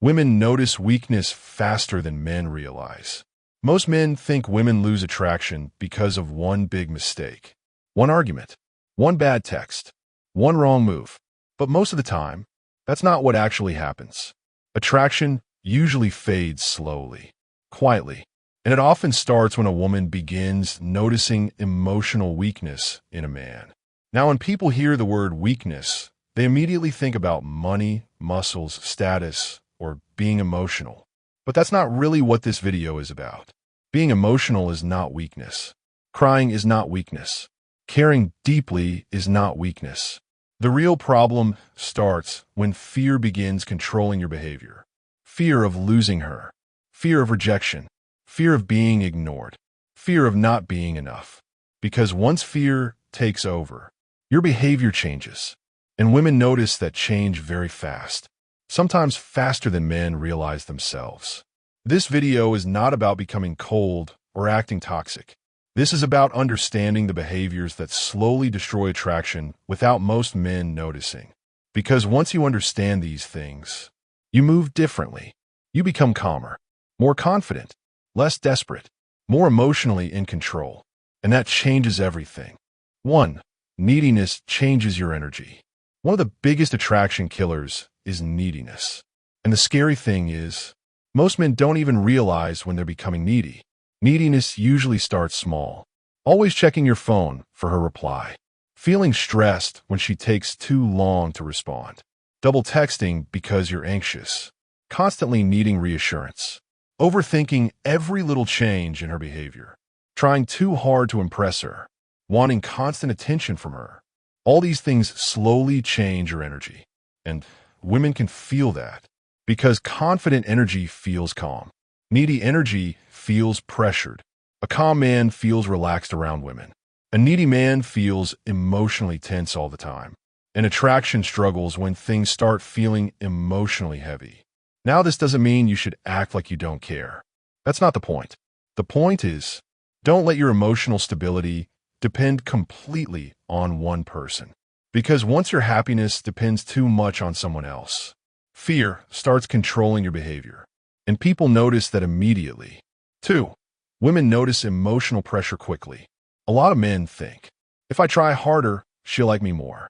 Women notice weakness faster than men realize. Most men think women lose attraction because of one big mistake. One argument, one bad text, one wrong move. But most of the time, that's not what actually happens. Attraction usually fades slowly, quietly, and it often starts when a woman begins noticing emotional weakness in a man. Now, when people hear the word weakness, they immediately think about money, muscles, status, or being emotional. But that's not really what this video is about. Being emotional is not weakness. Crying is not weakness. Caring deeply is not weakness. The real problem starts when fear begins controlling your behavior. Fear of losing her. Fear of rejection. Fear of being ignored. Fear of not being enough. Because once fear takes over, your behavior changes. And women notice that change very fast. Sometimes faster than men realize themselves. This video is not about becoming cold or acting toxic. This is about understanding the behaviors that slowly destroy attraction without most men noticing. Because once you understand these things, you move differently. You become calmer, more confident, less desperate, more emotionally in control. And that changes everything. 1. Neediness changes your energy. One of the biggest attraction killers is neediness. And the scary thing is, most men don't even realize when they're becoming needy. Neediness usually starts small. Always checking your phone for her reply. Feeling stressed when she takes too long to respond. Double texting because you're anxious. Constantly needing reassurance. Overthinking every little change in her behavior. Trying too hard to impress her. Wanting constant attention from her. All these things slowly change your energy. And women can feel that. Because confident energy feels calm. Needy energy feels pressured. A calm man feels relaxed around women. A needy man feels emotionally tense all the time. And attraction struggles when things start feeling emotionally heavy. Now, this doesn't mean you should act like you don't care. That's not the point. The point is, don't let your emotional stability depend completely on one person. Because once your happiness depends too much on someone else, fear starts controlling your behavior. And people notice that immediately. 2. Women notice emotional pressure quickly. A lot of men think, if I try harder, she'll like me more.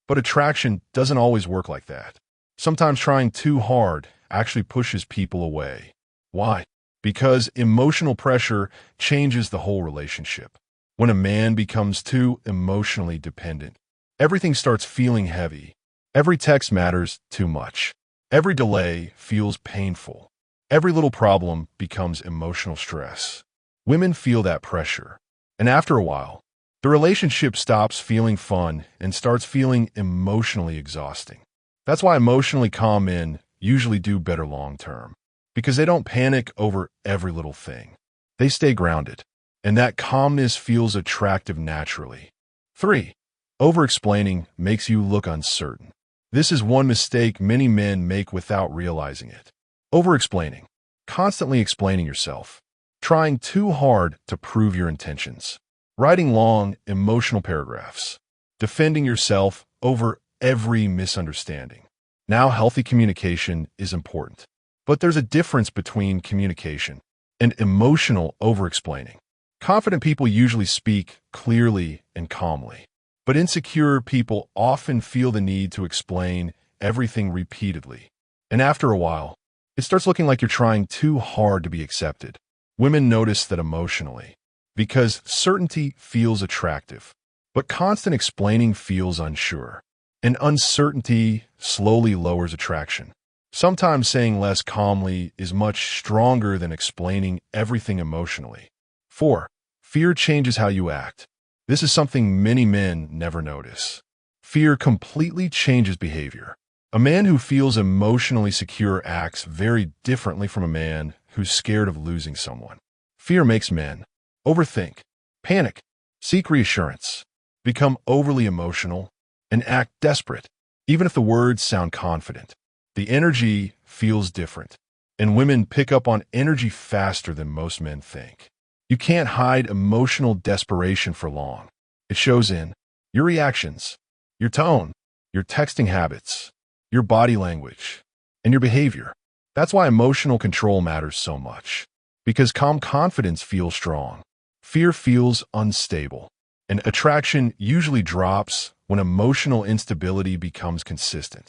But attraction doesn't always work like that. Sometimes trying too hard actually pushes people away. Why? Because emotional pressure changes the whole relationship. When a man becomes too emotionally dependent, everything starts feeling heavy. Every text matters too much. Every delay feels painful. Every little problem becomes emotional stress. Women feel that pressure. And after a while, the relationship stops feeling fun and starts feeling emotionally exhausting. That's why emotionally calm men usually do better long term. Because they don't panic over every little thing. They stay grounded. And that calmness feels attractive naturally. 3. Over-explaining makes you look uncertain. This is one mistake many men make without realizing it. Over-explaining. Constantly explaining yourself. Trying too hard to prove your intentions. Writing long, emotional paragraphs. Defending yourself over every misunderstanding. Now, healthy communication is important. But there's a difference between communication and emotional over-explaining. Confident people usually speak clearly and calmly. But insecure people often feel the need to explain everything repeatedly. And after a while, it starts looking like you're trying too hard to be accepted. Women notice that emotionally, because certainty feels attractive, but constant explaining feels unsure. And uncertainty slowly lowers attraction. Sometimes saying less calmly is much stronger than explaining everything emotionally. 4. Fear changes how you act. This is something many men never notice. Fear completely changes behavior. A man who feels emotionally secure acts very differently from a man who's scared of losing someone. Fear makes men overthink, panic, seek reassurance, become overly emotional, and act desperate, even if the words sound confident. The energy feels different, and women pick up on energy faster than most men think. You can't hide emotional desperation for long. It shows in your reactions, your tone, your texting habits, your body language, and your behavior. That's why emotional control matters so much. Because calm confidence feels strong, fear feels unstable, and attraction usually drops when emotional instability becomes consistent.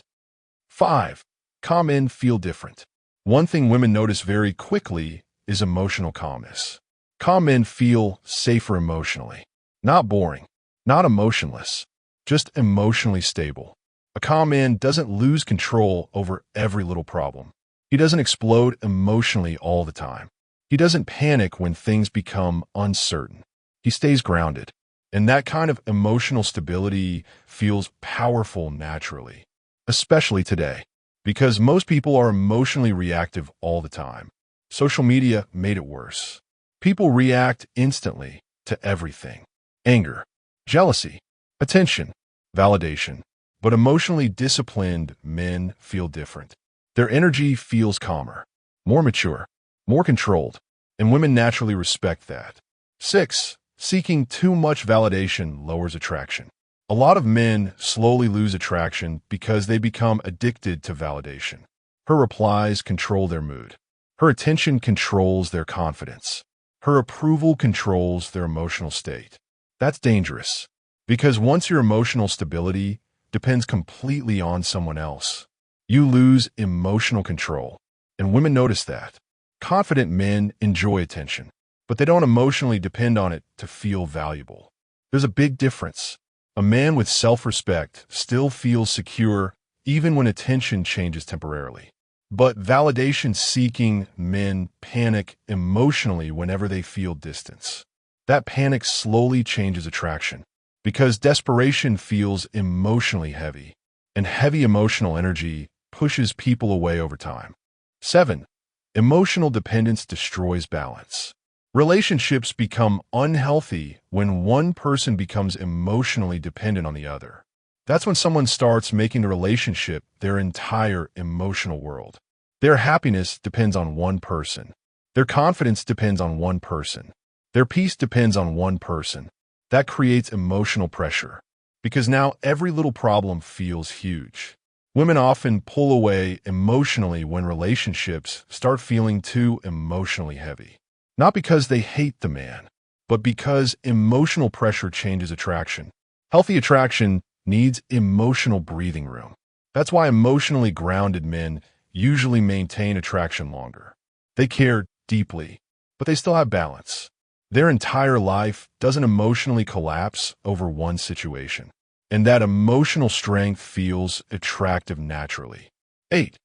5. Calm men feel different. One thing women notice very quickly is emotional calmness. Calm men feel safer emotionally. Not boring, not emotionless, just emotionally stable. A calm man doesn't lose control over every little problem. He doesn't explode emotionally all the time. He doesn't panic when things become uncertain. He stays grounded. And that kind of emotional stability feels powerful naturally, especially today, because most people are emotionally reactive all the time. Social media made it worse. People react instantly to everything: anger, jealousy, attention, validation. But emotionally disciplined men feel different. Their energy feels calmer, more mature, more controlled, and women naturally respect that. 6. Seeking too much validation lowers attraction. A lot of men slowly lose attraction because they become addicted to validation. Her replies control their mood. Her attention controls their confidence. Her approval controls their emotional state. That's dangerous, because once your emotional stability depends completely on someone else, you lose emotional control, and women notice that. Confident men enjoy attention, but they don't emotionally depend on it to feel valuable. There's a big difference. A man with self-respect still feels secure even when attention changes temporarily. But validation-seeking men panic emotionally whenever they feel distance. That panic slowly changes attraction, because desperation feels emotionally heavy, and heavy emotional energy pushes people away over time. 7. Emotional dependence destroys balance. Relationships become unhealthy when one person becomes emotionally dependent on the other. That's when someone starts making the relationship their entire emotional world. Their happiness depends on one person. Their confidence depends on one person. Their peace depends on one person. That creates emotional pressure, because now every little problem feels huge. Women often pull away emotionally when relationships start feeling too emotionally heavy. Not because they hate the man, but because emotional pressure changes attraction. Healthy attraction needs emotional breathing room. That's why emotionally grounded men usually maintain attraction longer. They care deeply, but they still have balance. Their entire life doesn't emotionally collapse over one situation, and that emotional strength feels attractive naturally. 8.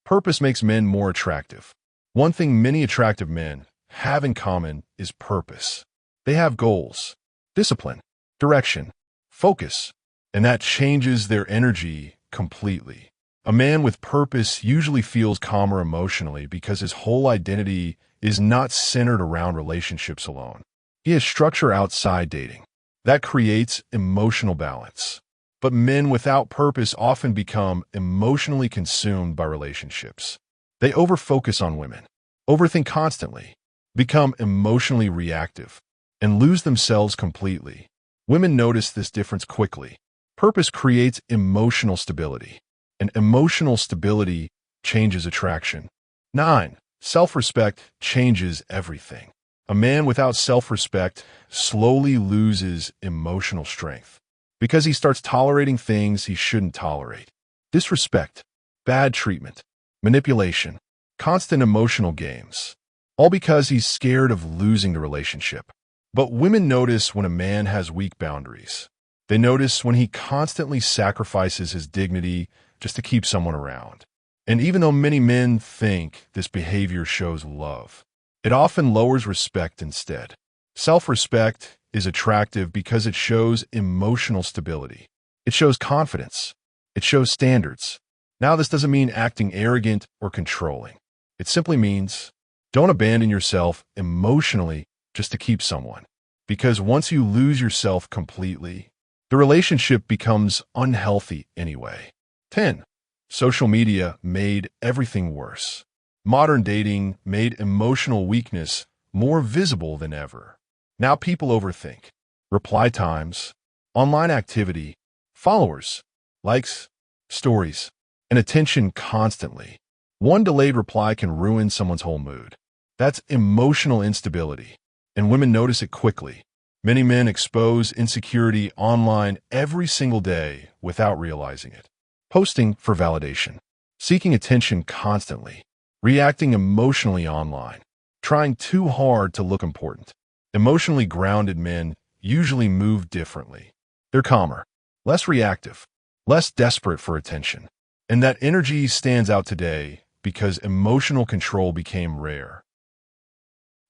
Purpose makes men more attractive. One thing many attractive men have in common is purpose. They have goals, discipline, direction, focus, and that changes their energy completely. A man with purpose usually feels calmer emotionally because his whole identity is not centered around relationships alone. He has structure outside dating. That creates emotional balance. But men without purpose often become emotionally consumed by relationships. They overfocus on women, overthink constantly, become emotionally reactive, and lose themselves completely. Women notice this difference quickly. Purpose creates emotional stability, and emotional stability changes attraction. 9. Self-respect changes everything. A man without self-respect slowly loses emotional strength because he starts tolerating things he shouldn't tolerate. Disrespect, bad treatment, manipulation, constant emotional games. All because he's scared of losing the relationship. But women notice when a man has weak boundaries. They notice when he constantly sacrifices his dignity just to keep someone around. And even though many men think this behavior shows love, it often lowers respect instead. Self-respect is attractive because it shows emotional stability. It shows confidence. It shows standards. Now, this doesn't mean acting arrogant or controlling. It simply means don't abandon yourself emotionally just to keep someone. Because once you lose yourself completely, the relationship becomes unhealthy anyway. 10. Social media made everything worse. Modern dating made emotional weakness more visible than ever. Now people overthink. Reply times, online activity, followers, likes, stories, and attention constantly. One delayed reply can ruin someone's whole mood. That's emotional instability, and women notice it quickly. Many men expose insecurity online every single day without realizing it. Posting for validation, seeking attention constantly, reacting emotionally online, trying too hard to look important. Emotionally grounded men usually move differently. They're calmer, less reactive, less desperate for attention. And that energy stands out today because emotional control became rare.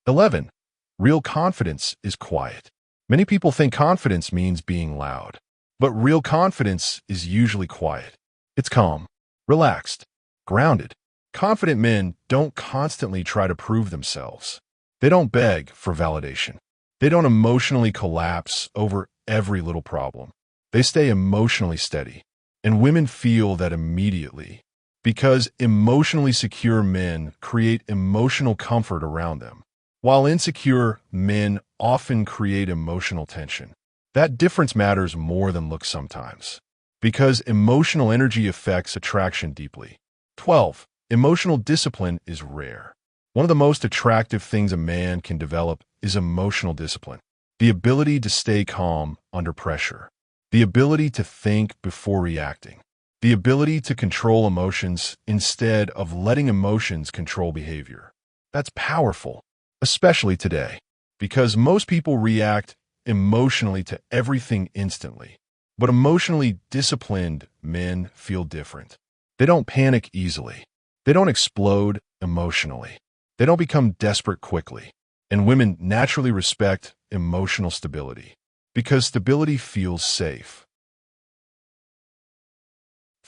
11. Real confidence is quiet. Many people think confidence means being loud, but real confidence is usually quiet. It's calm, relaxed, grounded. Confident men don't constantly try to prove themselves. They don't beg for validation. They don't emotionally collapse over every little problem. They stay emotionally steady, and women feel that immediately because emotionally secure men create emotional comfort around them, while insecure men often create emotional tension. That difference matters more than looks sometimes, because emotional energy affects attraction deeply. 12. Emotional discipline is rare. One of the most attractive things a man can develop is emotional discipline. The ability to stay calm under pressure. The ability to think before reacting. The ability to control emotions instead of letting emotions control behavior. That's powerful, especially today, because most people react emotionally to everything instantly. But emotionally disciplined men feel different. They don't panic easily. They don't explode emotionally. They don't become desperate quickly. And women naturally respect emotional stability because stability feels safe.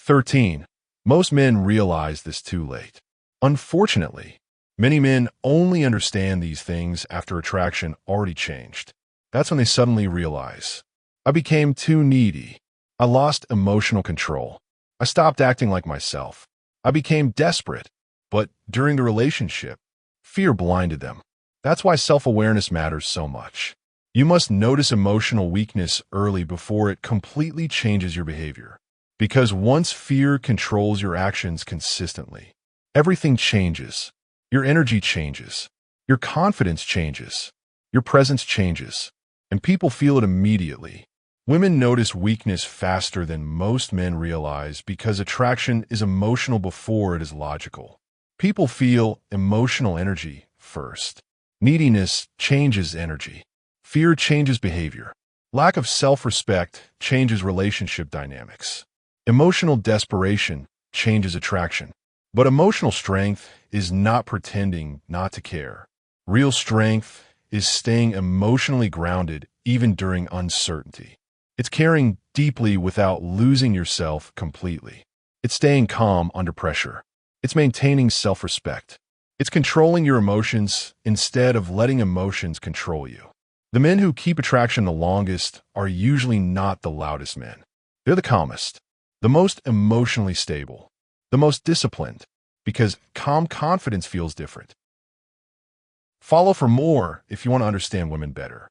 13. Most men realize this too late. Unfortunately, many men only understand these things after attraction already changed. That's when they suddenly realize, I became too needy. I lost emotional control. I stopped acting like myself. I became desperate. But during the relationship, fear blinded them. That's why self-awareness matters so much. You must notice emotional weakness early before it completely changes your behavior. Because once fear controls your actions consistently, everything changes. Your energy changes. Your confidence changes. Your presence changes. And people feel it immediately. Women notice weakness faster than most men realize because attraction is emotional before it is logical. People feel emotional energy first. Neediness changes energy. Fear changes behavior. Lack of self-respect changes relationship dynamics. Emotional desperation changes attraction. But emotional strength is not pretending not to care. Real strength is staying emotionally grounded even during uncertainty. It's caring deeply without losing yourself completely. It's staying calm under pressure. It's maintaining self-respect. It's controlling your emotions instead of letting emotions control you. The men who keep attraction the longest are usually not the loudest men. They're the calmest, the most emotionally stable, the most disciplined, because calm confidence feels different. Follow for more if you want to understand women better.